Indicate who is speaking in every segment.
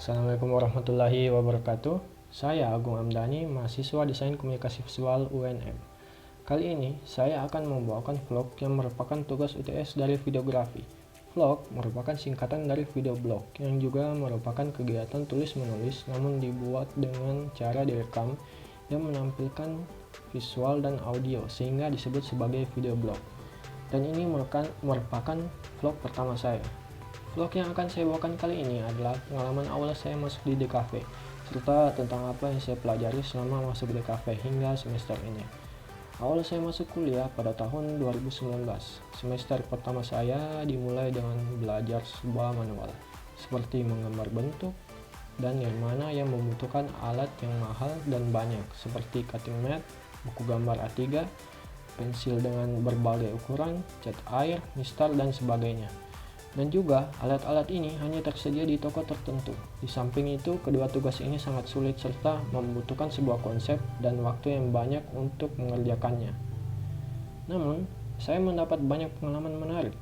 Speaker 1: Assalamualaikum warahmatullahi wabarakatuh. Saya Agung Amdani, mahasiswa Desain Komunikasi Visual UNM. Kali ini saya akan membawakan vlog yang merupakan tugas UTS dari videografi. Vlog merupakan singkatan dari video blog yang juga merupakan kegiatan tulis-menulis namun dibuat dengan cara direkam yang menampilkan visual dan audio sehingga disebut sebagai video blog. Dan ini merupakan vlog pertama saya. Vlog yang akan saya bawakan kali ini adalah pengalaman awal saya masuk di DKV, serta tentang apa yang saya pelajari selama masuk di DKV hingga semester ini. Awal saya masuk kuliah pada tahun 2019. Semester pertama saya dimulai dengan belajar sebuah manual, seperti menggambar bentuk dan nirmana yang membutuhkan alat yang mahal dan banyak, seperti cutting mat, buku gambar A3, pensil dengan berbagai ukuran, cat air, mistar, dan sebagainya. Dan juga alat-alat ini hanya tersedia di toko tertentu. Di samping itu, kedua tugas ini sangat sulit serta membutuhkan sebuah konsep dan waktu yang banyak untuk mengerjakannya. Namun, saya mendapat banyak pengalaman menarik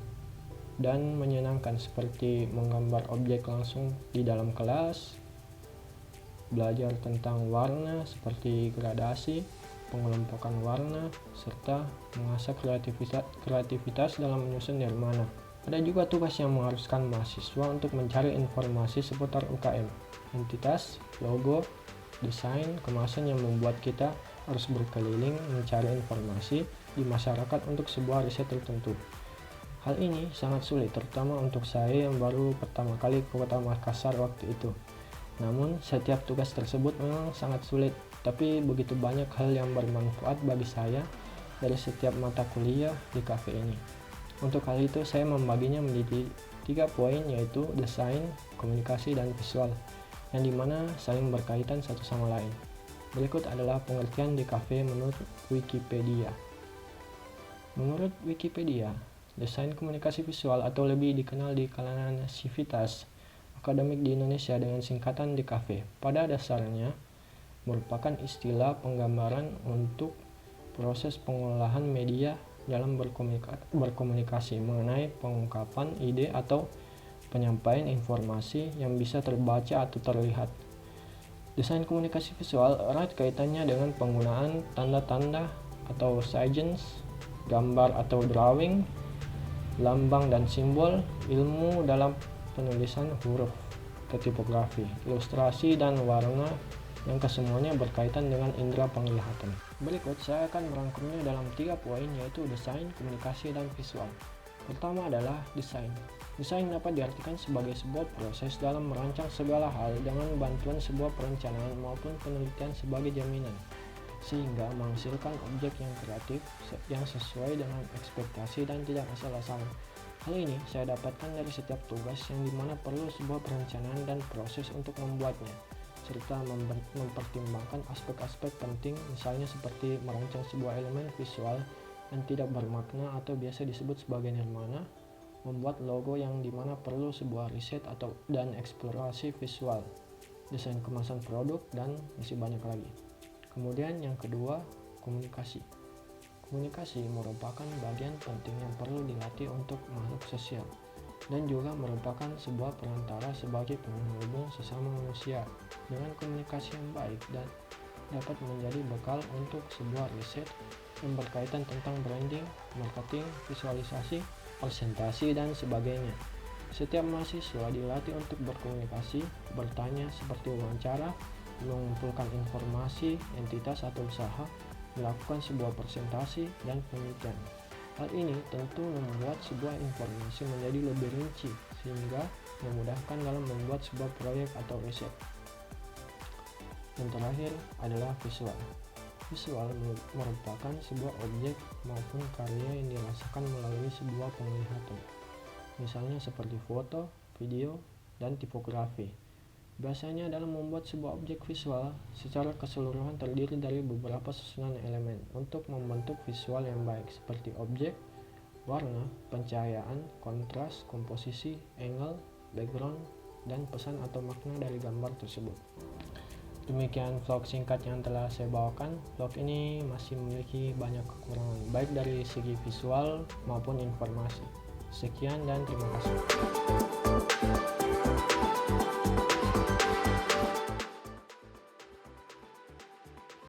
Speaker 1: dan menyenangkan seperti menggambar objek langsung di dalam kelas, belajar tentang warna seperti gradasi, pengelompokan warna, serta mengasah kreativitas dalam menyusun nirmana. Ada juga tugas yang mengharuskan mahasiswa untuk mencari informasi seputar UKM, entitas, logo, desain, kemasan yang membuat kita harus berkeliling mencari informasi di masyarakat untuk sebuah riset tertentu. Hal ini sangat sulit, terutama untuk saya yang baru pertama kali ke Kota Makassar waktu itu. Namun, setiap tugas tersebut memang sangat sulit, tapi begitu banyak hal yang bermanfaat bagi saya dari setiap mata kuliah di kafe ini. Untuk hal itu, saya membaginya menjadi 3 poin, yaitu desain, komunikasi, dan visual, yang dimana saling berkaitan satu sama lain. Berikut adalah pengertian DKV menurut Wikipedia. Menurut Wikipedia, desain komunikasi visual atau lebih dikenal di kalangan sivitas akademik di Indonesia dengan singkatan DKV, pada dasarnya merupakan istilah penggambaran untuk proses pengolahan media dalam berkomunikasi mengenai pengungkapan ide atau penyampaian informasi yang bisa terbaca atau terlihat. Desain komunikasi visual erat kaitannya dengan penggunaan tanda-tanda atau signs, gambar atau drawing, lambang dan simbol, ilmu dalam penulisan huruf, tipografi, ilustrasi, dan warna yang kesemuanya berkaitan dengan indera penglihatan. Berikut saya akan merangkumnya dalam 3 poin, yaitu desain, komunikasi, dan visual. Pertama adalah desain. Desain dapat diartikan sebagai sebuah proses dalam merancang segala hal dengan bantuan sebuah perencanaan maupun penelitian sebagai jaminan, sehingga menghasilkan objek yang kreatif yang sesuai dengan ekspektasi dan tidak asal-asalan. Hal ini saya dapatkan dari setiap tugas yang dimana perlu sebuah perencanaan dan proses untuk membuatnya, serta mempertimbangkan aspek-aspek penting, misalnya seperti merancang sebuah elemen visual yang tidak bermakna atau biasa disebut sebagai nirmana, membuat logo yang dimana perlu sebuah riset dan eksplorasi visual, desain kemasan produk, dan masih banyak lagi. Kemudian yang kedua, komunikasi. Komunikasi merupakan bagian penting yang perlu dilatih untuk makhluk sosial, dan juga merupakan sebuah perantara sebagai penghubung sesama manusia. Dengan komunikasi yang baik dan dapat menjadi bekal untuk sebuah riset yang berkaitan tentang branding, marketing, visualisasi, presentasi, dan sebagainya. Setiap mahasiswa dilatih untuk berkomunikasi, bertanya seperti wawancara, mengumpulkan informasi, entitas atau usaha, melakukan sebuah presentasi, dan penelitian. Hal ini tentu membuat sebuah informasi menjadi lebih rinci sehingga memudahkan dalam membuat sebuah proyek atau riset. Yang terakhir adalah visual. Visual merupakan sebuah objek maupun karya yang dirasakan melalui sebuah penglihatan, misalnya seperti foto, video, dan tipografi. Biasanya dalam membuat sebuah objek visual secara keseluruhan terdiri dari beberapa susunan elemen untuk membentuk visual yang baik, seperti objek, warna, pencahayaan, kontras, komposisi, angle, background, dan pesan atau makna dari gambar tersebut. Demikian vlog singkat yang telah saya bawakan. Vlog ini masih memiliki banyak kekurangan, baik dari segi visual maupun informasi. Sekian dan terima kasih.